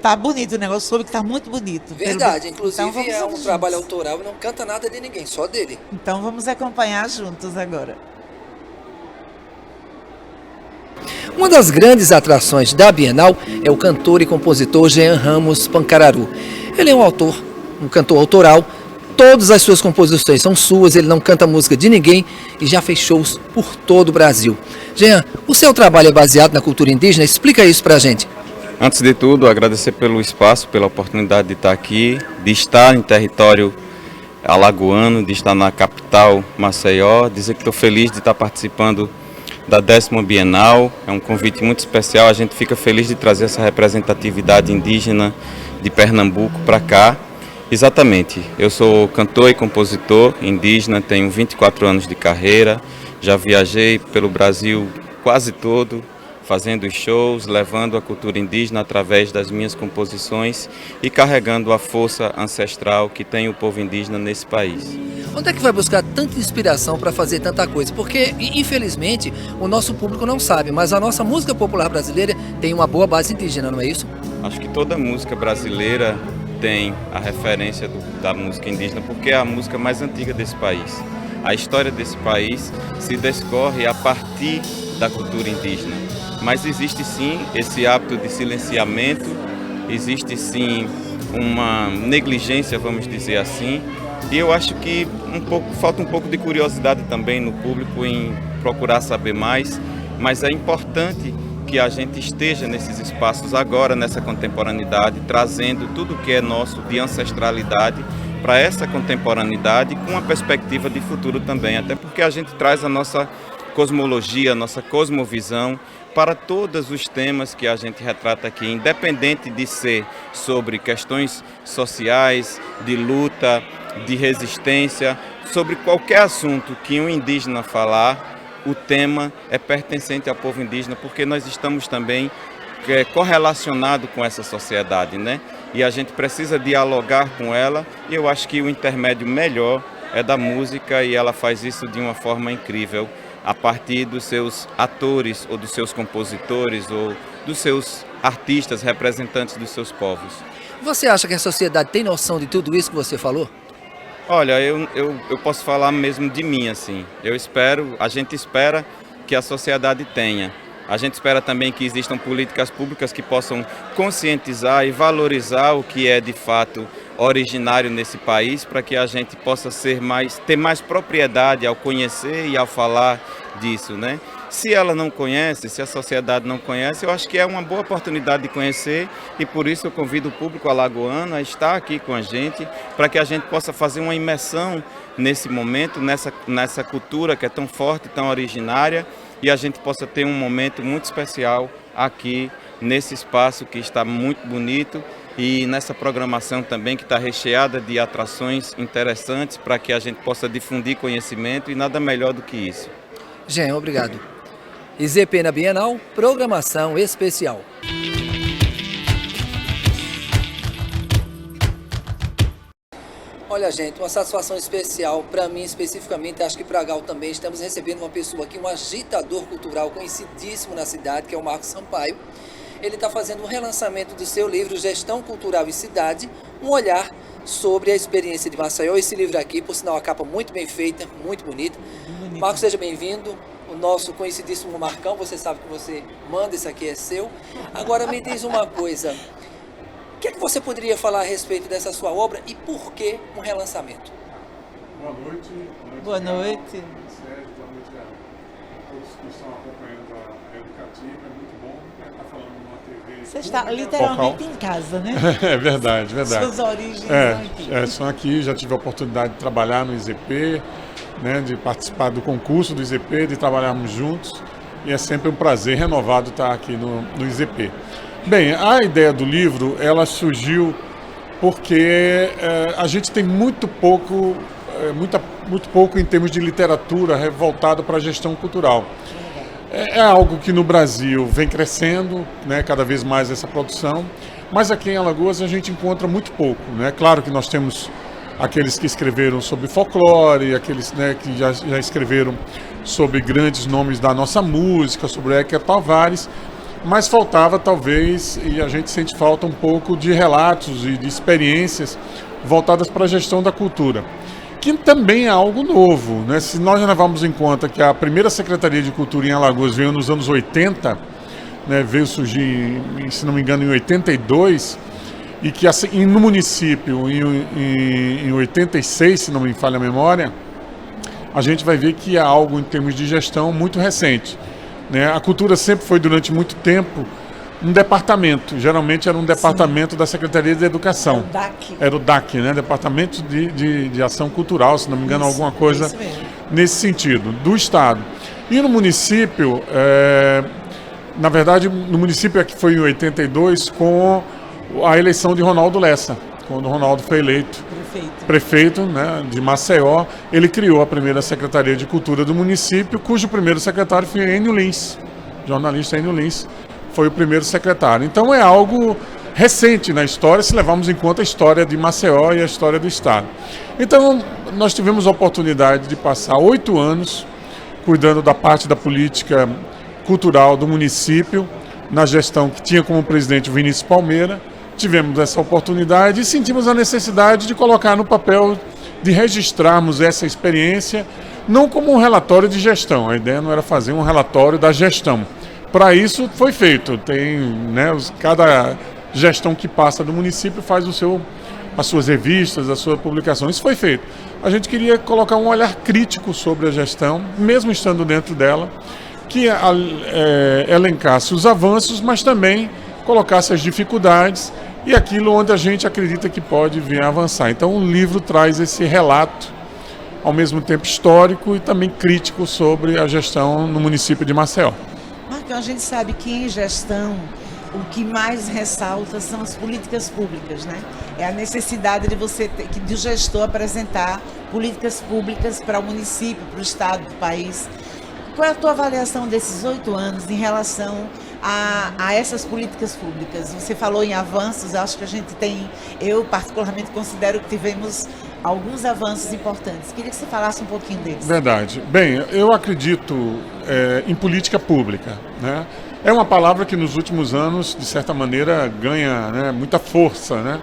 tá bonito o negócio, soube que tá muito bonito. Verdade, inclusive então, é um trabalho autoral e não canta nada de ninguém, só dele. Então vamos acompanhar juntos agora. Uma das grandes atrações da Bienal é o cantor e compositor Jean Ramos Pancararu. Ele é um cantor autoral. Todas as suas composições são suas, ele não canta música de ninguém e já fez shows por todo o Brasil. Jean, o seu trabalho é baseado na cultura indígena? Explica isso pra gente. Antes de tudo, agradecer pelo espaço, pela oportunidade de estar aqui, de estar em território alagoano, de estar na capital Maceió, dizer que estou feliz de estar participando da 10ª Bienal. É um convite muito especial, a gente fica feliz de trazer essa representatividade indígena de Pernambuco para cá. Exatamente, eu sou cantor e compositor indígena, tenho 24 anos de carreira, já viajei pelo Brasil quase todo, fazendo shows, levando a cultura indígena através das minhas composições e carregando a força ancestral que tem o povo indígena nesse país. Onde é que vai buscar tanta inspiração para fazer tanta coisa? Porque, infelizmente, o nosso público não sabe, mas a nossa música popular brasileira tem uma boa base indígena, não é isso? Acho que toda música brasileira tem a referência da música indígena, porque é a música mais antiga desse país. A história desse país se descorre a partir da cultura indígena. Mas existe sim esse hábito de silenciamento, existe sim uma negligência, vamos dizer assim, e eu acho que falta um pouco de curiosidade também no público em procurar saber mais, mas é importante que a gente esteja nesses espaços agora, nessa contemporaneidade, trazendo tudo que é nosso de ancestralidade para essa contemporaneidade com uma perspectiva de futuro também, até porque a gente traz a nossa cosmologia, a nossa cosmovisão para todos os temas que a gente retrata aqui, independente de ser sobre questões sociais, de luta, de resistência, sobre qualquer assunto que um indígena falar, o tema é pertencente ao povo indígena, porque nós estamos também correlacionados com essa sociedade, né? e a gente precisa dialogar com ela, e eu acho que o intermédio melhor é da música, e ela faz isso de uma forma incrível, a partir dos seus atores, ou dos seus compositores, ou dos seus artistas, representantes dos seus povos. Você acha que a sociedade tem noção de tudo isso que você falou? Olha, eu posso falar mesmo de mim, assim. A gente espera que a sociedade tenha. A gente espera também que existam políticas públicas que possam conscientizar e valorizar o que é de fato originário nesse país, para que a gente possa ter mais propriedade ao conhecer e ao falar disso, né? Se ela não conhece, se a sociedade não conhece, eu acho que é uma boa oportunidade de conhecer, e por isso eu convido o público alagoano a estar aqui com a gente, para que a gente possa fazer uma imersão nesse momento, nessa cultura que é tão forte, tão originária, e a gente possa ter um momento muito especial aqui nesse espaço que está muito bonito, e nessa programação também que está recheada de atrações interessantes para que a gente possa difundir conhecimento, e nada melhor do que isso. Jean, obrigado. IZP na Bienal, programação especial. Olha, gente, uma satisfação especial para mim especificamente, acho que para a Gal também. Estamos recebendo uma pessoa aqui, um agitador cultural conhecidíssimo na cidade, que é o Marcos Sampaio. Ele está fazendo um relançamento do seu livro Gestão Cultural e Cidade, um olhar sobre a experiência de Maceió. Esse livro aqui, por sinal, a capa muito bem feita, muito bonita. Marcos, seja bem-vindo. O nosso conhecidíssimo Marcão, você sabe que você manda, isso aqui é seu. Agora me diz uma coisa, o que é que você poderia falar a respeito dessa sua obra e por que um relançamento? Boa noite. Boa noite. Sérgio, boa noite a todos que estão acompanhando a Educativa. É muito bom estar falando numa TV. Você está literalmente em casa, né? É verdade, verdade. Suas origens são aqui. São aqui, já tive a oportunidade de trabalhar no IZP, né, de participar do concurso do IZP, de trabalharmos juntos, e é sempre um prazer renovado estar aqui no IZP. Bem, a ideia do livro, ela surgiu porque a gente tem muito pouco em termos de literatura voltada para a gestão cultural. É algo que no Brasil vem crescendo, né, cada vez mais essa produção, mas aqui em Alagoas a gente encontra muito pouco, né? Claro que nós temos aqueles que escreveram sobre folclore, aqueles, né, que já escreveram sobre grandes nomes da nossa música, sobre Héctor Tavares, mas faltava talvez, e a gente sente falta um pouco de relatos e de experiências voltadas para a gestão da cultura, que também é algo novo, né? Se nós levarmos em conta que a primeira Secretaria de Cultura em Alagoas veio nos anos 80, né, veio surgir, se não me engano, em 82, e que no município, em 86, se não me falha a memória, a gente vai ver que é algo em termos de gestão muito recente, né? A cultura sempre foi, durante muito tempo, um departamento, geralmente era um departamento da Secretaria de Educação. Era o DAC, né? Departamento de Ação Cultural, se não me engano, alguma coisa nesse sentido, do Estado. E no município, na verdade, no município é que foi em 82, com a eleição de Ronaldo Lessa. Quando o Ronaldo foi eleito prefeito, né, de Maceió, ele criou a primeira Secretaria de Cultura do município, cujo primeiro secretário foi Enio Lins, jornalista Enio Lins, foi o primeiro secretário. Então é algo recente na história, se levarmos em conta a história de Maceió e a história do Estado. Então nós tivemos a oportunidade de passar 8 anos cuidando da parte da política cultural do município, na gestão que tinha como presidente o Vinícius Palmeira. Tivemos essa oportunidade e sentimos a necessidade de colocar no papel, de registrarmos essa experiência, não como um relatório de gestão. A ideia não era fazer um relatório da gestão. Para isso foi feito. Tem, né, cada gestão que passa do município faz as suas revistas, as suas publicações. Isso foi feito. A gente queria colocar um olhar crítico sobre a gestão, mesmo estando dentro dela, que elencasse os avanços, mas também colocasse as dificuldades e aquilo onde a gente acredita que pode vir a avançar. Então o livro traz esse relato, ao mesmo tempo histórico e também crítico, sobre a gestão no município de Maceió. Marcão, a gente sabe que em gestão o que mais ressalta são as políticas públicas, né? É a necessidade de do gestor apresentar políticas públicas para o município, para o estado, para o país. Qual é a tua avaliação desses 8 anos em relação a essas políticas públicas? Você falou em avanços, eu acho que eu particularmente considero que tivemos alguns avanços importantes. Queria que você falasse um pouquinho deles. Verdade. Bem, eu acredito em política pública, né? É uma palavra que nos últimos anos, de certa maneira, ganha, né, muita força, né?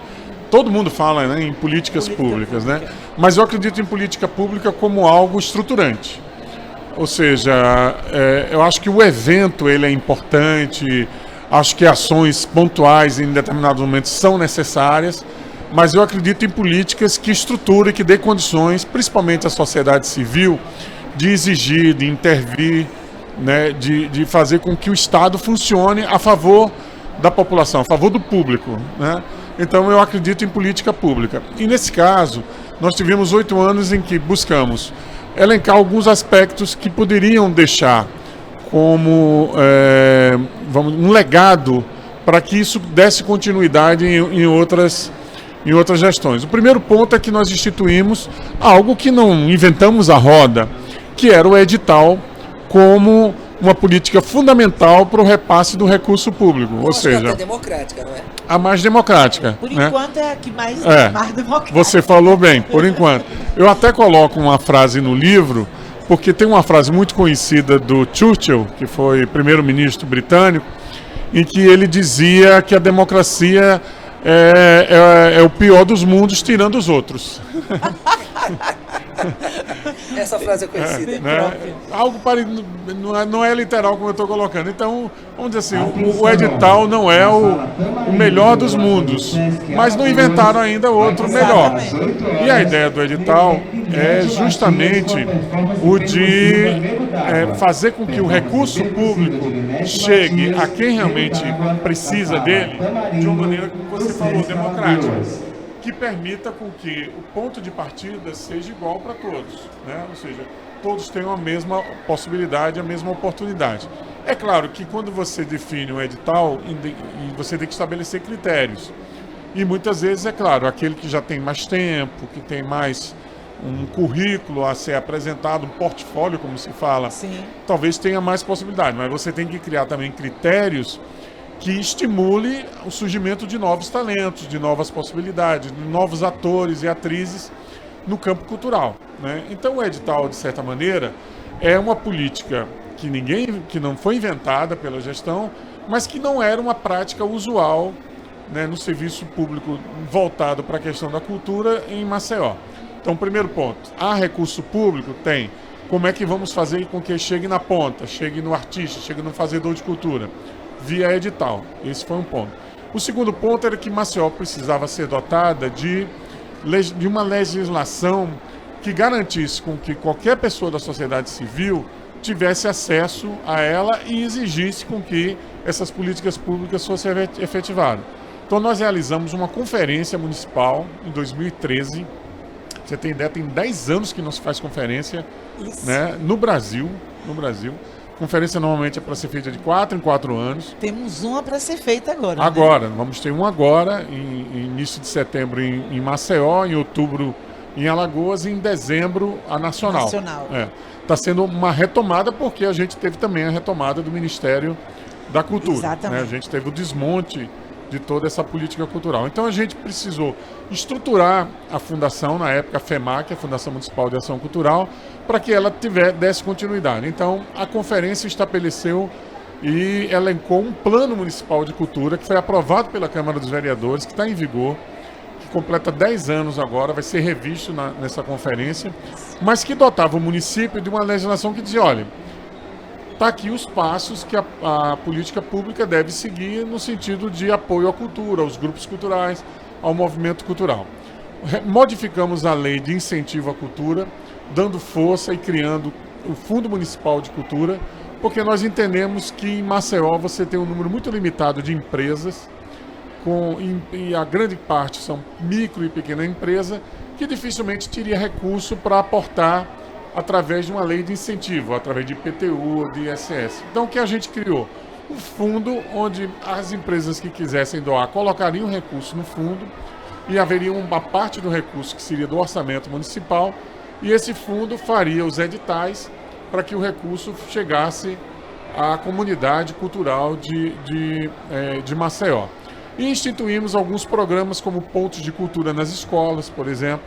Todo mundo fala, né, em políticas públicas, né? Mas eu acredito em política pública como algo estruturante. Ou seja, eu acho que o evento ele é importante, acho que ações pontuais em determinados momentos são necessárias, mas eu acredito em políticas que estruturem, que dê condições, principalmente à sociedade civil, de exigir, de intervir, né, de fazer com que o Estado funcione a favor da população, a favor do público, né? Então eu acredito em política pública. E nesse caso, nós tivemos 8 anos em que buscamos elencar alguns aspectos que poderiam deixar como um legado para que isso desse continuidade em outras gestões. O primeiro ponto é que nós instituímos algo que não inventamos a roda, que era o edital como uma política fundamental para o repasse do recurso público. Ou seja, até democrática, não é? A mais democrática. Por né? enquanto é a que mais democrática. Você falou bem, por enquanto. Eu até coloco uma frase no livro, porque tem uma frase muito conhecida do Churchill, que foi primeiro-ministro britânico, em que ele dizia que a democracia é o pior dos mundos, tirando os outros. Essa frase é conhecida. Né? Algo parecido, não é literal como eu estou colocando. Então, vamos dizer assim, o edital não é o melhor dos mundos, mas não inventaram ainda outro melhor. E a ideia do edital é justamente o de fazer com que o recurso público chegue a quem realmente precisa dele de uma maneira, como você falou, democrática, que permita com que o ponto de partida seja igual para todos, né? Ou seja, todos tenham a mesma possibilidade, a mesma oportunidade. É claro que quando você define um edital, você tem que estabelecer critérios. E muitas vezes, é claro, aquele que já tem mais tempo, que tem mais um currículo a ser apresentado, um portfólio, como se fala, Sim. talvez tenha mais possibilidade, mas você tem que criar também critérios que estimule o surgimento de novos talentos, de novas possibilidades, de novos atores e atrizes no campo cultural, né? Então o edital, de certa maneira, é uma política que não foi inventada pela gestão, mas que não era uma prática usual, né, no serviço público voltado para a questão da cultura em Maceió. Então, primeiro ponto, há recurso público? Tem. Como é que vamos fazer com que chegue na ponta, chegue no artista, chegue no fazedor de cultura? Via edital. Esse foi um ponto. O segundo ponto era que Maceió precisava ser dotada de uma legislação que garantisse com que qualquer pessoa da sociedade civil tivesse acesso a ela e exigisse com que essas políticas públicas fossem efetivadas. Então nós realizamos uma conferência municipal em 2013. Você tem ideia, tem 10 anos que não se faz conferência, né, no Brasil. Conferência normalmente é para ser feita de 4 em 4 anos. Temos uma para ser feita agora. Agora, né? Vamos ter uma agora, em início de setembro em Maceió, em outubro em Alagoas e em dezembro a nacional. Está sendo uma retomada porque a gente teve também a retomada do Ministério da Cultura. Exatamente. Né? A gente teve o desmonte de toda essa política cultural. Então a gente precisou estruturar a fundação, na época a FEMAC, a Fundação Municipal de Ação Cultural, para que ela desse continuidade. Então a conferência estabeleceu e elencou um plano municipal de cultura que foi aprovado pela Câmara dos Vereadores, que está em vigor, que completa 10 anos agora, vai ser revisto nessa conferência, mas que dotava o município de uma legislação que dizia, olha, está aqui os passos que a política pública deve seguir no sentido de apoio à cultura, aos grupos culturais, ao movimento cultural. Modificamos a lei de incentivo à cultura, dando força e criando o Fundo Municipal de Cultura, porque nós entendemos que em Maceió você tem um número muito limitado de empresas, e a grande parte são micro e pequena empresa, que dificilmente teria recurso para aportar através de uma lei de incentivo, através de IPTU ou de ISS. Então, o que a gente criou? Um fundo onde as empresas que quisessem doar colocariam o recurso no fundo e haveria uma parte do recurso que seria do orçamento municipal e esse fundo faria os editais para que o recurso chegasse à comunidade cultural de Maceió. E instituímos alguns programas como pontos de cultura nas escolas, por exemplo.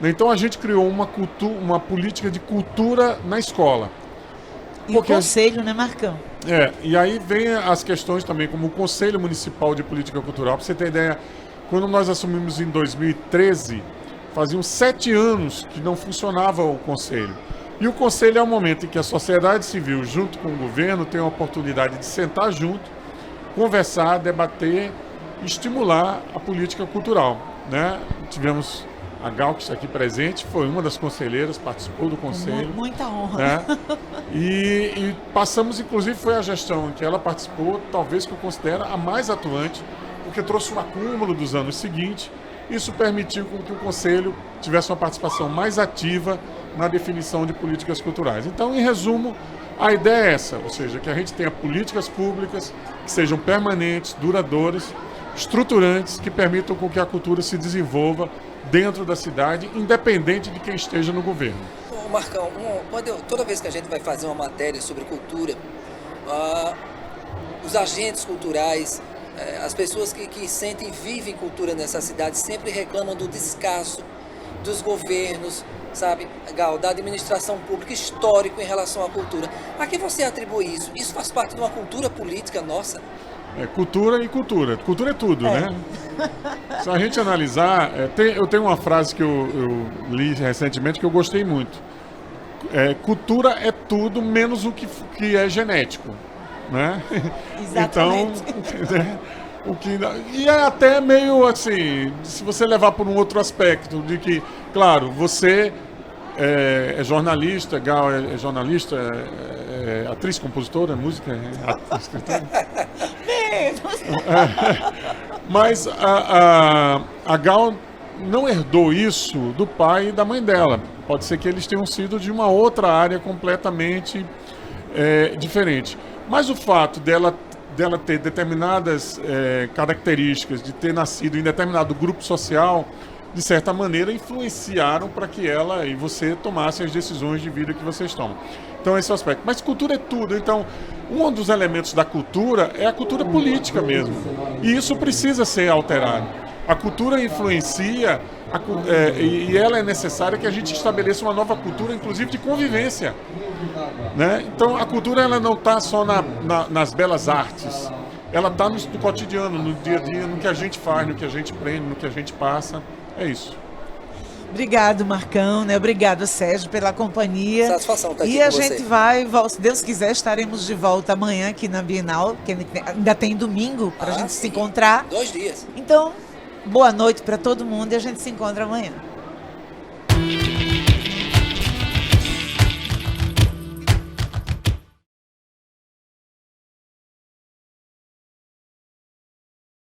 Então a gente criou uma política de cultura na escola. E o conselho, né, Marcão? E aí vem as questões também, como o Conselho Municipal de Política Cultural. Para você ter ideia, quando nós assumimos em 2013, faziam 7 anos que não funcionava o Conselho. E o Conselho é o momento em que a sociedade civil, junto com o governo, tem a oportunidade de sentar junto, conversar, debater, estimular a política cultural, né? Tivemos a Gal, que está aqui presente, foi uma das conselheiras, participou do conselho. Muita honra. Né? E passamos, inclusive, foi a gestão em que ela participou, talvez que eu considero a mais atuante, porque trouxe um acúmulo dos anos seguintes. Isso permitiu que o conselho tivesse uma participação mais ativa na definição de políticas culturais. Então, em resumo, a ideia é essa, ou seja, que a gente tenha políticas públicas que sejam permanentes, duradouras, estruturantes, que permitam com que a cultura se desenvolva dentro da cidade, independente de quem esteja no governo. Marcão, toda vez que a gente vai fazer uma matéria sobre cultura, os agentes culturais, as pessoas que sentem e vivem cultura nessa cidade sempre reclamam do descaso dos governos, sabe, Gal, da administração pública, histórico em relação à cultura. A que você atribui isso? Isso faz parte de uma cultura política nossa? Cultura e cultura. Cultura é tudo, né? Se a gente analisar, eu tenho uma frase que eu li recentemente que eu gostei muito. Cultura é tudo menos o que é genético, né? Exatamente. Então, e é até meio assim, se você levar por um outro aspecto, de que, claro, você é jornalista, Gal é jornalista, atriz, compositora, música, escritora. Mas a Gal não herdou isso do pai e da mãe dela. Pode ser que eles tenham sido de uma outra área completamente diferente. Mas o fato dela ter determinadas características, de ter nascido em determinado grupo social, de certa maneira influenciaram para que ela e você tomassem as decisões de vida que vocês tomam. Então esse é o aspecto. Mas cultura é tudo. Então, um dos elementos da cultura é a cultura política mesmo. E isso precisa ser alterado. A cultura influencia e ela é necessária que a gente estabeleça uma nova cultura, inclusive de convivência. Né? Então a cultura ela não está só nas belas artes. Ela está no cotidiano, no dia a dia, no que a gente faz, no que a gente aprende, no que a gente passa. É isso. Obrigado, Marcão, né? Obrigado, Sérgio, pela companhia. Satisfação estar aqui e com a você. gente vai, se Deus quiser, estaremos de volta amanhã aqui na Bienal, que ainda tem domingo para a gente se encontrar. 2 dias. Então, boa noite para todo mundo e a gente se encontra amanhã.